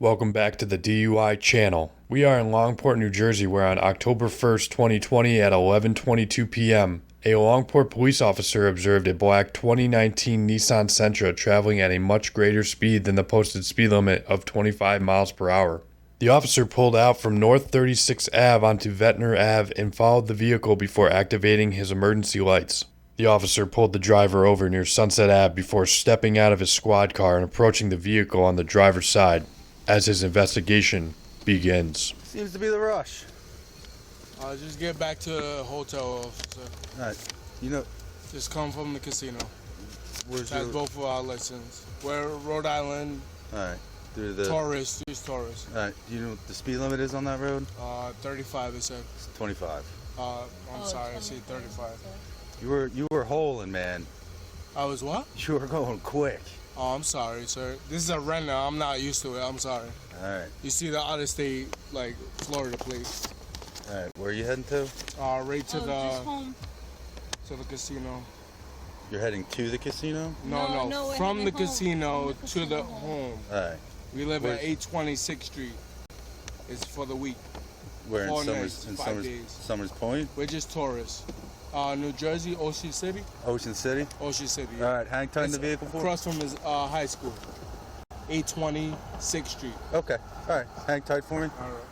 Welcome back to the DUI channel. We are in Longport, New Jersey, where on October 1st, 2020 at 11:22 p.m., a Longport police officer observed a black 2019 Nissan Sentra traveling at a much greater speed than the posted speed limit of 25 miles per hour. The officer pulled out from North 36th Ave onto Ventnor Ave and followed the vehicle before activating his emergency lights. The officer pulled the driver over near Sunset Ave before stepping out of his squad car and approaching the vehicle on the driver's side as his investigation begins. Seems to be the rush. Just get back to the hotel, officer. Alright, you know... Just come from the casino. Where's That's your... both of our license. We're Rhode Island. Alright, through the... Taurus, use Taurus. Alright, do you know what the speed limit is on that road? 35, it said. It's 25. I'm sorry, I said 35. You were holing, man. I was what? You were going quick. Oh, I'm sorry, sir. This is a renter. I'm not used to it. I'm sorry. Alright. You see the out-of-state, like, Florida place. Alright, where are you heading to? Right to just home. To the casino. You're heading to the casino? No, from the casino to the home. Alright. We live at 826th Street. It's for the week. Where, in 4 Summers, nights, 5 days. Summers Point? We're just tourists. New Jersey, Ocean City. Ocean City? Ocean City. Yeah. Alright, hang tight in the vehicle for across from his high school. 826th Street. Okay, alright, hang tight for me. Alright.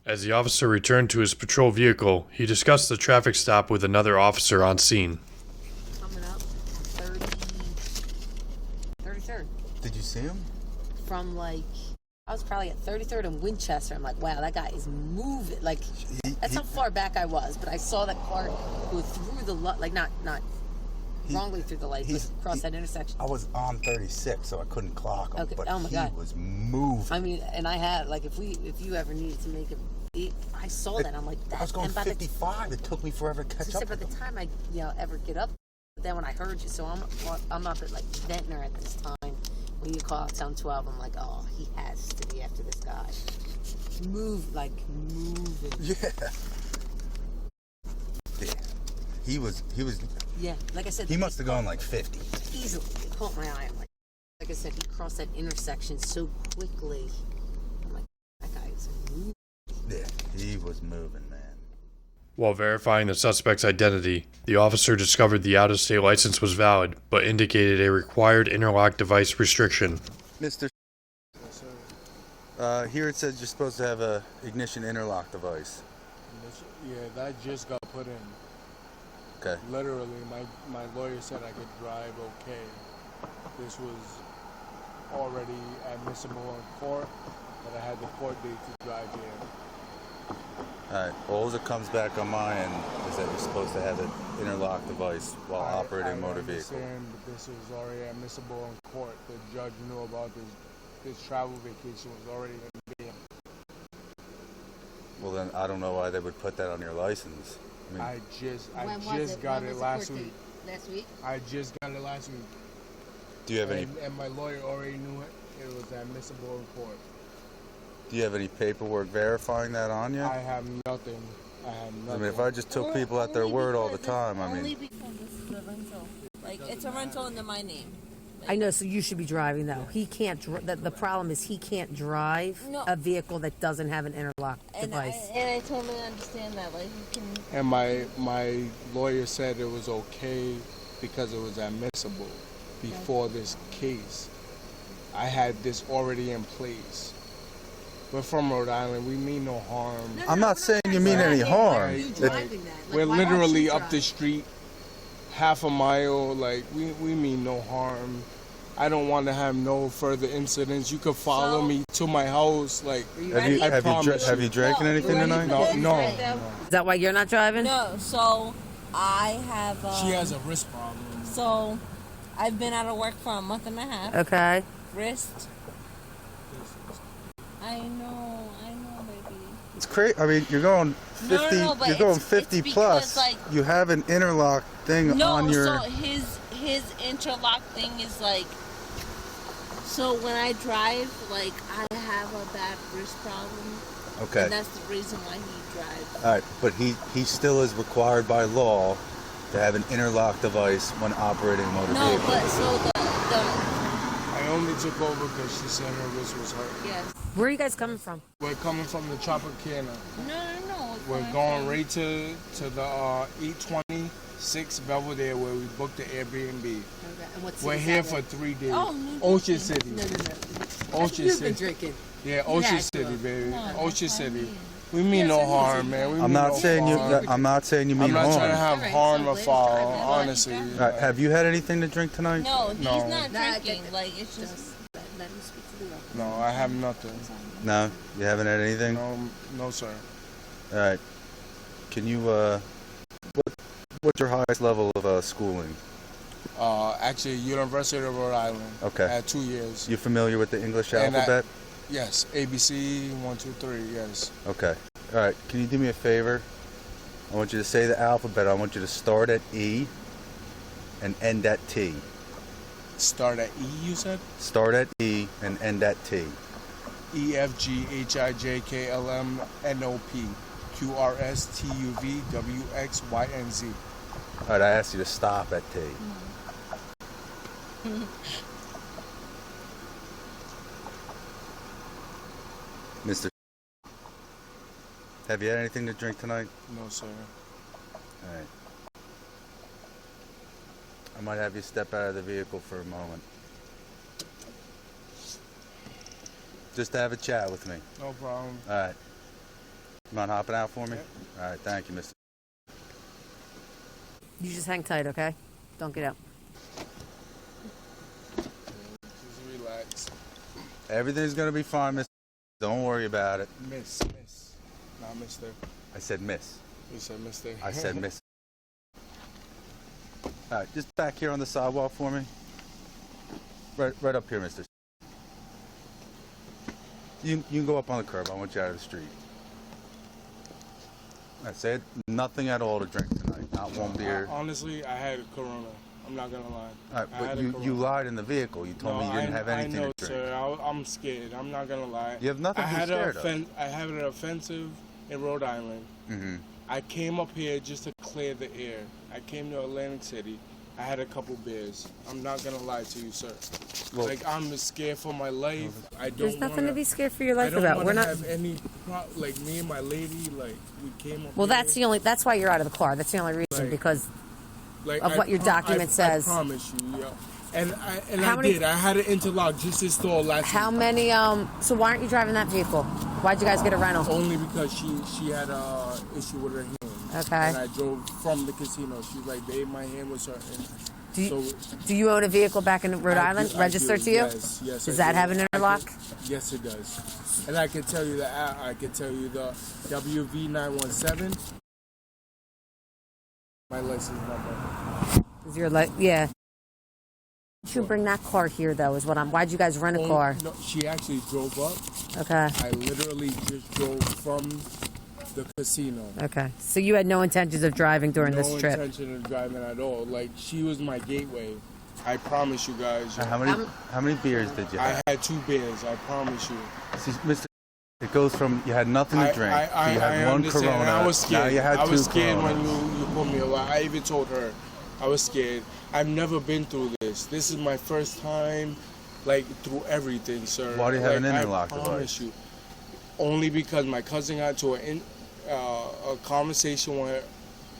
As the officer returned to his patrol vehicle, he discussed the traffic stop with another officer on scene. Coming up, 33rd. Did you see him? From I was probably at 33rd and Winchester. I'm like, wow, that guy is moving. Like, that's how far back I was. But I saw that car go through the light, not wrongly through the light, but across that intersection. I was on 36, so I couldn't clock him. Okay. But Oh my God. he was moving. I mean, and I had if you ever needed to make I saw that. I'm like, that. I was going 55. It took me forever to catch up. By the time I ever get up, but then when I heard you, so I'm up at Ventnor at this time. When you call out Town 12, I'm like, oh, he has to be after this guy. Moving. Yeah. Yeah. He was. Yeah, like I said. He must have gone 50. Easily. It caught my eye. I'm like I said, he crossed that intersection so quickly. I'm like, that guy is moving. Yeah, he was moving, man. While verifying the suspect's identity, the officer discovered the out-of-state license was valid, but indicated a required interlock device restriction. Mr. Yes, sir. Here it says you're supposed to have a ignition interlock device. Yeah, that just got put in. Okay. Literally, my lawyer said I could drive okay. This was already admissible in court, but I had the court date to drive here. Alright, all that comes back on my end is that you're supposed to have an interlock device while operating a motor vehicle. I understand, but this was already admissible in court. The judge knew about this travel vacation was already going to be in. Well then, I don't know why they would put that on your license. I just got it last week. Last week? I just got it last week. Do you have any? And my lawyer already knew it. It was admissible in court. Do you have any paperwork verifying that on you? I have nothing. I mean, if I just took people at their word all the time, I mean. Only because this is a rental. It's a rental under my name. I know, so you should be driving though. He can't. The problem is he can't drive a vehicle that doesn't have an interlock device. And I totally understand that. You can. And my lawyer said it was okay because it was admissible before this case. I had this already in place. We're from Rhode Island. We mean no harm. I'm not saying you mean any harm. We're literally up the street, half a mile. We mean no harm. I don't want to have no further incidents. You could follow me to my house. Have you drank anything tonight? No. Is that why you're not driving? No. So I have. She has a wrist problem. So I've been out of work for a month and a half. Okay. Wrist. I know, baby. It's crazy. I mean, you're going 50. You're going 50 plus. You have an interlock thing on your. No, so his interlock thing is So when I drive, I have a bad wrist problem. Okay. And that's the reason why he drives. All right, but he still is required by law to have an interlock device when operating a motor vehicle. No, but so the I only took over because she said her wrist was hurt. Yes. Where are you guys coming from? We're coming from the Tropicana. No. We're going right to the 826 Belvedere where we booked the Airbnb. Okay. And what's We're here for 3 days. Oh, New Ocean Jersey. City. No. Ocean You've City. been drinking. Yeah, Ocean Yeah, City, baby. No, that's Ocean what I City. mean. We mean no harm, man. We I'm mean not no saying you. harm. I'm not saying you mean I'm not trying to harm. have harm or foul, drive. honestly. Have you had anything to drink tonight? No, he's No. not Nah, drinking. get- Like, it's just... Let me speak to the record. No, I have nothing. No, you haven't had anything. No, sir. All right. Can you what's your highest level of schooling? Actually, University of Rhode Island. Okay. I had 2 years. You familiar with the English And alphabet? Yes, ABC 1, 2, 3. Yes. Okay. All right. Can you do me a favor? I want you to say the alphabet. I want you to start at E and end at T. Start at E, you said? Start at E and end at T. E, F, G, H, I, J, K, L, M, N, O, P, Q, R, S, T, U, V, W, X, Y, and Z. All right. I asked you to stop at T. Mr. Have you had anything to drink tonight? No, sir. All right. I might have you step out of the vehicle for a moment. Just to have a chat with me. No problem. All right. You mind hopping out for me? Yep. All right. Thank you, Mr. You just hang tight, okay? Don't get out. Just relax. Everything's going to be fine, Mr. Don't worry about it. Miss. Not mister. I said miss. You said mister. I said miss. All right. Just back here on the sidewalk for me. Right up here, Mr. You can go up on the curb. I want you out of the street. I said nothing at all to drink tonight. Not one beer. Honestly, I had a Corona. I'm not gonna lie. All right, I but had a you Corona. lied in the vehicle. You told me you didn't have anything I know, to drink. sir. I'm scared. I'm not gonna lie. You have nothing to be scared of. I had an offensive in Rhode Island. Mm-hmm. I came up here just to clear the air. I came to Atlantic City. I had a couple beers. I'm not gonna lie to you, sir. Well, Like, I'm scared for my life. I don't. There's nothing wanna, to be scared for your I life don't about. wanna We're not. have any like me and my lady. Like, we came up. Well, here. that's why you're out of the car. That's the only reason, Like- because Like, of what your document says. I promise you, yo. And How I many- did. I had an interlock just installed last how week. many, so why aren't you driving that vehicle? Why'd you guys get a rental? Only because she had a issue with her hand. Okay. And I drove from the casino. She was like, babe, my hand was hurting. Do you own a vehicle back in Rhode Island, registered to you? Yes. Does that have an interlock? Yes, it does. And I can tell you I can tell you the WV917. My license number. Is your yeah. Why'd you bring that car here, though, is what why'd you guys rent a car? No, she actually drove up. Okay. I literally just drove from the casino. Okay. So you had no intentions of driving during this No trip? intention of driving at all. Like, she was my gateway. I promise you guys. How many beers did you have? I had 2 beers. I promise you. See, Mr. It goes from you had nothing to drink. I you had one understand. Corona. I was scared. Now you had I was 2 scared Coronas. when you put me over. I even told her I was scared. I've never been through this. This is my first time, like, through everything, sir. Why do you have an Like, interlock I device? promise you. Only because my cousin got into a conversation with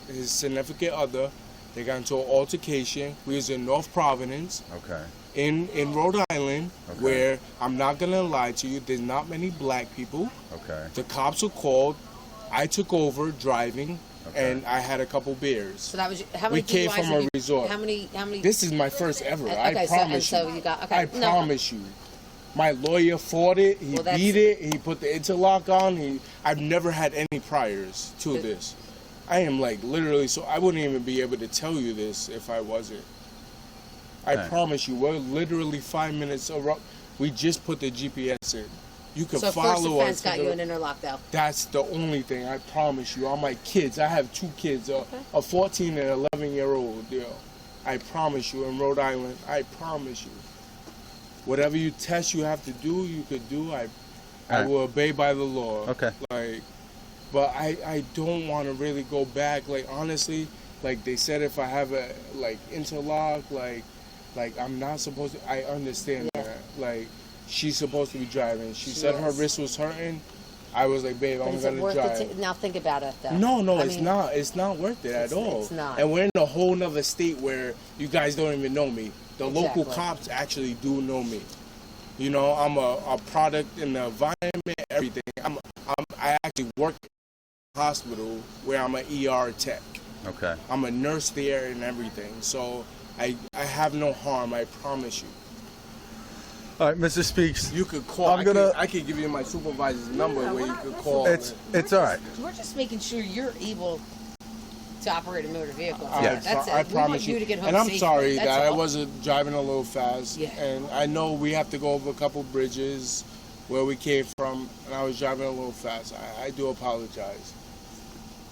his significant other. They got into an altercation. We was in North Providence. Okay. In Rhode Island, Okay. where I'm not gonna lie to you, there's not many black people. Okay. The cops were called. I took over driving, Okay. and I had a couple beers. So that was how many We came DUIs from have a you- resort. How many? This is my first ever. Okay, I promise so you. you got okay. I no, promise you. My lawyer fought it. He Well, that's- beat it. He put the interlock on. I've never had any priors to Good. this. I am like literally, so I wouldn't even be able to tell you this if I wasn't. I Right. promise you, we're literally 5 minutes around. We just put the GPS in. You can So first follow offense us. got you an interlock, though. That's the only thing, I promise you. I'm like kids. I have 2 kids, a 14 and 11-year-old. Yo, I promise you, in Rhode Island, I promise you. Whatever you test you have to do, you could do. I Alright. will obey by the law. Okay. Like, but I don't want to really go back. Like, honestly, like they said, if I have a like interlock, like Like, I'm not supposed to. I understand Yeah. that. Like, she's supposed to be driving. She said her wrist was hurting. I was like, babe, But I'm is gonna it worth drive. it? Now think about it, though. No, I it's mean, not. It's not worth it at all. It's not. And we're in a whole nother state where you guys don't even know me. The local Exactly. cops actually do know me. You know, I'm a product in the environment, everything. I actually work in a hospital where I'm an ER tech. Okay. I'm a nurse there and everything. So I have no harm, I promise you. All right, Mr. Speaks. You could call. I could give you my supervisor's number where you could call. It's all right. We're just making sure you're able to operate a motor vehicle. That's it. I We promise want you to get home And I'm safely. sorry That's that I all. wasn't driving a little fast. Yeah. And I know we have to go over a couple bridges where we came from, and I was driving a little fast. I do apologize.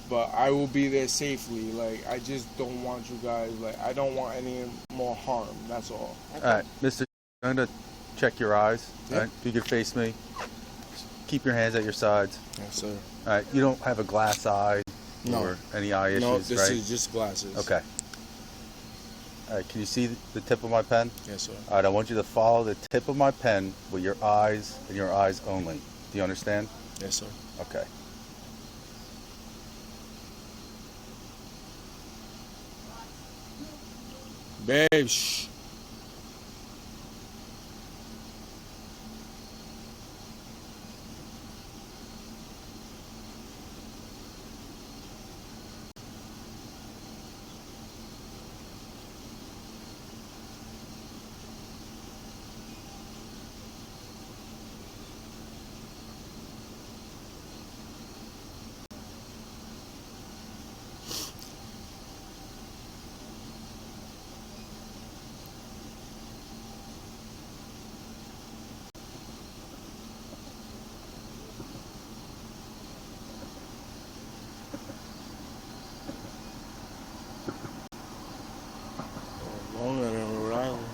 But I will be there safely. Like, I just don't want you guys, like, I don't want any more harm. That's all. All right, Mr. I'm going to check your eyes. Yeah. All right, if you could face me. Keep your hands at your sides. Yes, sir. All right, you don't have a glass eye No. or any eye issues, No, this right? is just glasses. Okay. All right, can you see the tip of my pen? Yes, sir. All right, I want you to follow the tip of my pen with your eyes and your eyes only. Do you understand? Yes, sir. Okay. Babe, shh. Longer than Rhode Island.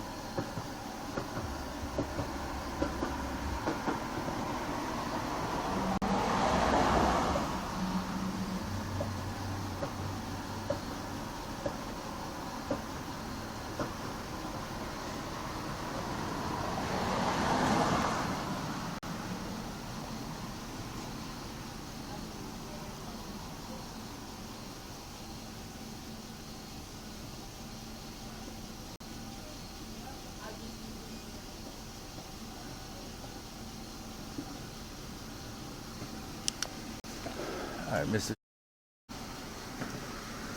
All right, Mr.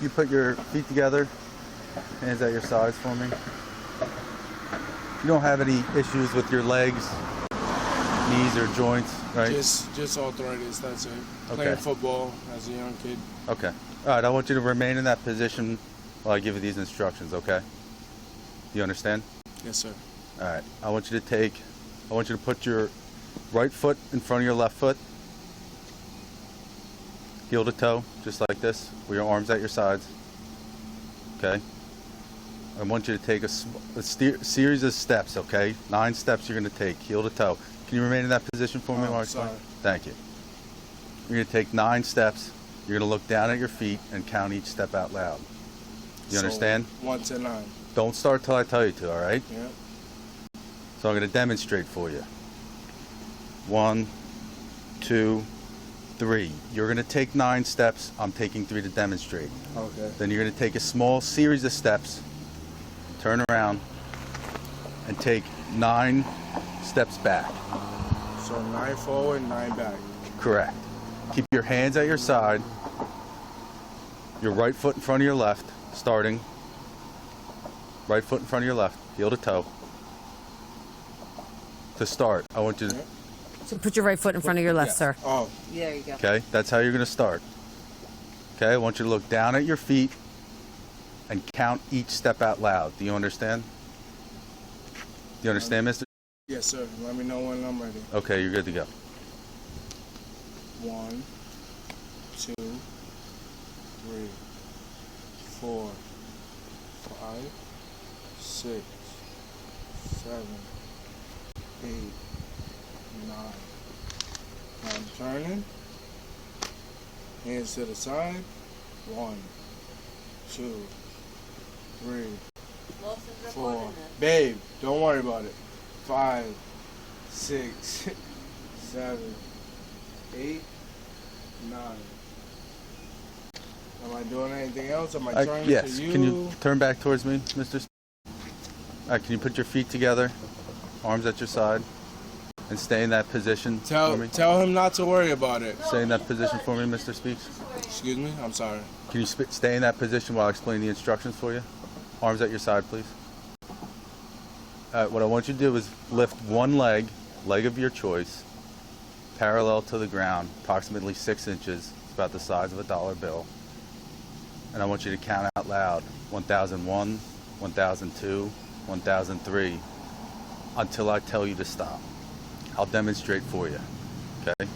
You put your feet together, hands at your sides for me. You don't have any issues with your legs, knees, or joints, right? Just arthritis, that's it. Okay. Playing football as a young kid. Okay. All right, I want you to remain in that position while I give you these instructions, okay? You understand? Yes, sir. All right. I want you to put your right foot in front of your left foot. Heel to toe, just like this, with your arms at your sides. Okay? I want you to take a series of steps, okay? 9 steps you're going to take, heel to toe. Can you remain in that position for me while I explain? Sorry. Thank you. You're going to take 9 steps. You're going to look down at your feet and count each step out loud. You understand? 1 to 9. Don't start till I tell you to, all right? Yeah. So I'm going to demonstrate for you. 1, 2, 3. You're going to take 9 steps. I'm taking 3 to demonstrate. Okay. Then you're going to take a small series of steps, turn around, and take 9 steps back. So 9 forward, 9 back. Correct. Keep your hands at your side. Your right foot in front of your left, starting. Right foot in front of your left, heel to toe. To start, I want you to... So put your right foot in front of your left, sir. Oh, There you go. Okay, that's how you're going to start. Okay, I want you to look down at your feet and count each step out loud. Do you understand? Do you understand, mister? yes, sir. Let me know when I'm ready. Okay, you're good to go. 1, 2, 3, 4, 5, 6, 7, 8, 9. Now I'm turning. Hands to the side. 1, 2, 3, 4. Babe, don't worry about it. 5, 6, 7, 8, 9. Am I doing anything else? Am I turning yes. to you? Can you turn back towards me, Mr. All right, can you put your feet together, arms at your side, and stay in that position for me? Tell him not to worry about it. Stay in that position for me, Mr. Speaks. Excuse me? I'm sorry. Can you stay in that position while I explain the instructions for you? Arms at your side, please. What I want you to do is lift one leg of your choice, parallel to the ground, approximately 6 inches. It's about the size of a dollar bill. And I want you to count out loud, 1001, 1002, 1003, until I tell you to stop. I'll demonstrate for you, okay?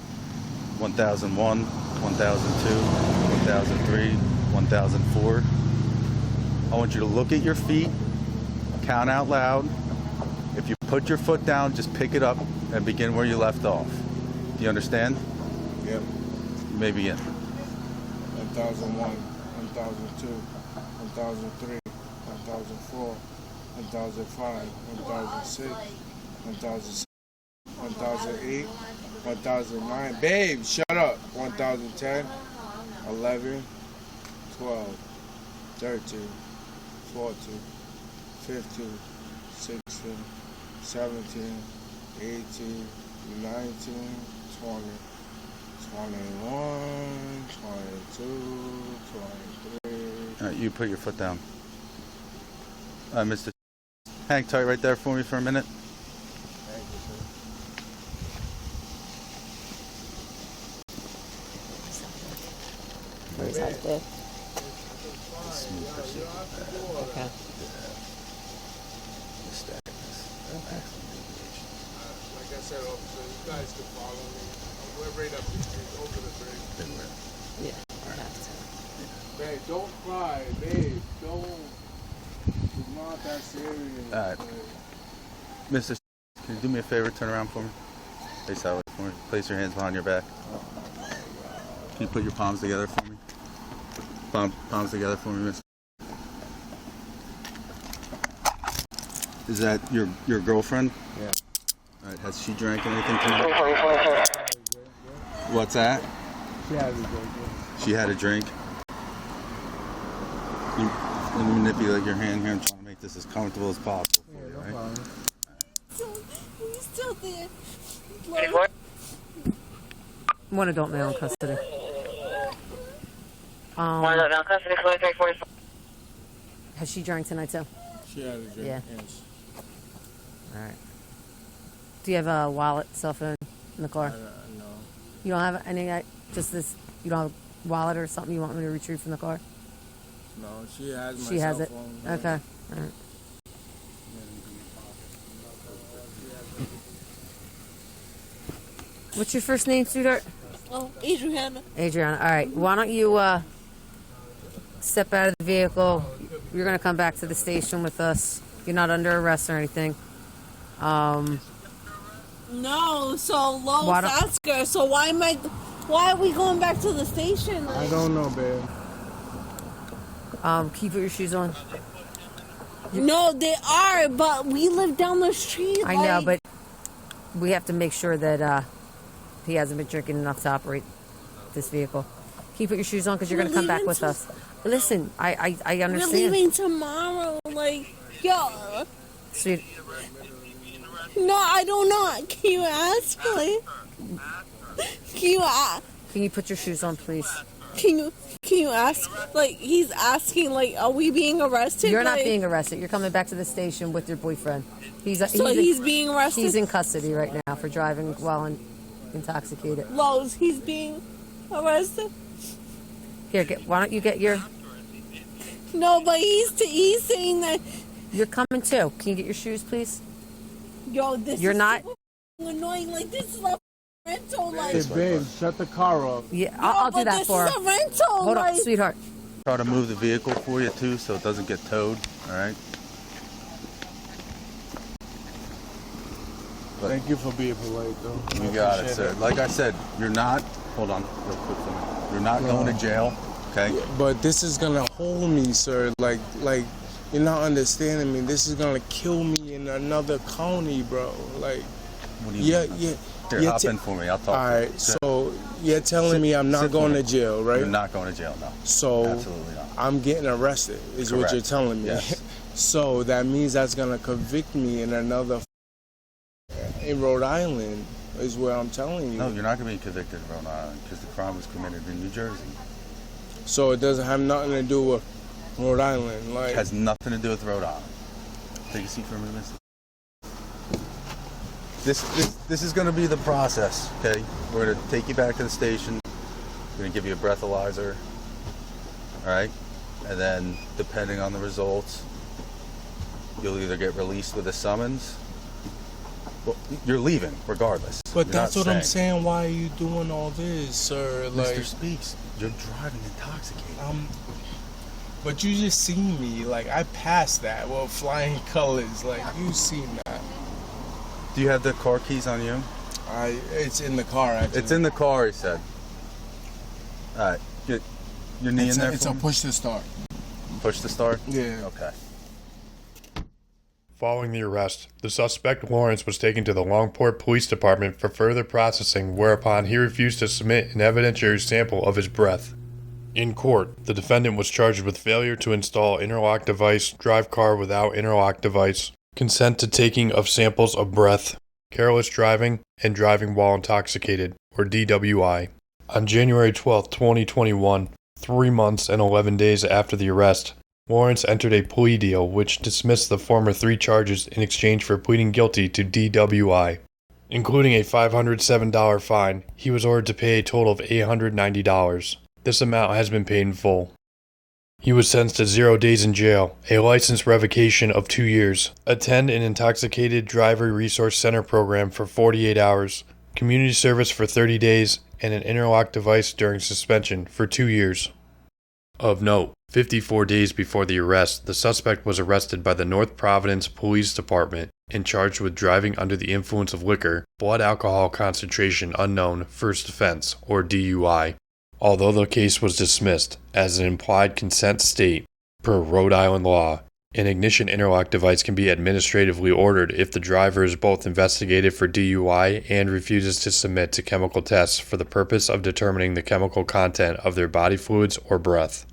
1001, 1002, 1003, 1004. I want you to look at your feet, count out loud. If you put your foot down, just pick it up and begin where you left off. Do you understand? Yep. You may begin. 1001, 1002, 1003, 1004, 1005, 1006, 1007, 1008, 1009. Babe, shut up. 1010, 11, 12, 13, 14, 15, 16, 17, 18, 19, 20, 21, 22, 23. All right, you put your foot down. Mr. Hang tight right there for me for a minute. Thank you, sir. Where's that there? Okay. Nystagmus. Like I said, officer, you guys can follow me. We're right up the street, over the bridge. Yeah, I have to. Babe, don't cry. Babe, don't. It's not that serious. All right. Mr. Can you do me a favor? Turn around for me. Face that way for me. Place your hands behind your back. Can you put your palms together for me? Palms together for me, Miss. Is that your girlfriend? Yeah. All right. Has she drank anything tonight? What's that? She has a drink. She had a drink. You manipulate your hand here. I'm trying to make this as comfortable as possible for you, right? He's still there. One adult male in custody. One adult male in custody, 4344. Has she drank tonight too? She has a drink. Yeah. Yes. All right. Do you have a wallet, cell phone in the car? No. You don't have any, just this, you don't have a wallet or something you want me to retrieve from the car? No, she has my She has cell it? phone. Okay. All right. What's your first name, sweetheart? Oh, Adriana. Adriana. All right. Why don't you step out of the vehicle? You're going to come back to the station with us. You're not under arrest or anything. No, so Lowe's Why don't- asked her, so why are we going back to the station? I don't know, babe. Can you put your shoes on? No, they are, but we live down the street. I know, but we have to make sure that he hasn't been drinking enough to operate this vehicle. Can you put your shoes on? Because you're going to come back with us. Listen, I understand. We're leaving tomorrow. Like, yo. Sweet. No, I don't know. Can you ask? Like, Can you put your shoes on, please? Can you ask? Like, he's asking, like, are we being arrested? You're not Like, being arrested. You're coming back to the station with your boyfriend. He's being arrested? He's in custody right now for driving while intoxicated. Lowe's, he's being arrested? Here, why don't you get your... No, but he's saying that... You're coming too. Can you get your shoes, please? Yo, this You're is not... so annoying. Like, this is a rental. Like, Hey, babe, shut the car off. Yeah, I'll do that for her. This is a rental. Hold like, on, sweetheart. Try to move the vehicle for you too, so it doesn't get towed. All right. Thank you for being polite, though. You got it, sir. Like I said, you're not. Hold on, real quick for me. You're not going to jail. Okay. But this is gonna hold me, sir. Like You're not understanding me. This is gonna kill me in another county, bro. Like, What do you mean? yeah. Here, hop in for me. I'll talk All to you. right, so you're telling me I'm not sit going for to me. jail, right? You're not going to jail, no. So Absolutely not. I'm getting arrested, is what Correct. you're telling me. Yes. So that means that's gonna convict me in another in Rhode Island, is where I'm telling you. No, you're not going to be convicted in Rhode Island because the crime was committed in New Jersey. So it doesn't have nothing to do with Rhode Island, like. It has nothing to do with Rhode Island. Take a seat for a minute. This is going to be the process, okay? We're going to take you back to the station. We're going to give you a breathalyzer, all right? And then, depending on the results, you'll either get released with a summons. Well, you're leaving, regardless. But You're that's not what I'm saying. Why are you doing all this, sir? Like, Mr. Speaks, you're driving intoxicated. But you just seen me. Like, I passed that. Well, flying colors. Like, you seen that. Do you have the car keys on you? It's in the car, actually. It's in the car, he said. All right, get your knee in there. It's for a me? push to start. Push to start? Yeah. Okay. Following the arrest, the suspect Lawrence was taken to the Longport Police Department for further processing, whereupon he refused to submit an evidentiary sample of his breath. In court, the defendant was charged with failure to install interlock device, drive car without interlock device, consent to taking of samples of breath, careless driving, and driving while intoxicated, or DWI. On January 12, 2021, 3 months and 11 days after the arrest, Lawrence entered a plea deal which dismissed the former 3 charges in exchange for pleading guilty to DWI. Including a $507 fine, he was ordered to pay a total of $890. This amount has been paid in full. He was sentenced to 0 days in jail, a license revocation of 2 years, attend an intoxicated driver resource center program for 48 hours, community service for 30 days, and an interlock device during suspension for 2 years. Of note, 54 days before the arrest, the suspect was arrested by the North Providence Police Department and charged with driving under the influence of liquor, blood alcohol concentration unknown, first offense, or DUI. Although the case was dismissed as an implied consent state per Rhode Island law, an ignition interlock device can be administratively ordered if the driver is both investigated for DUI and refuses to submit to chemical tests for the purpose of determining the chemical content of their body fluids or breath.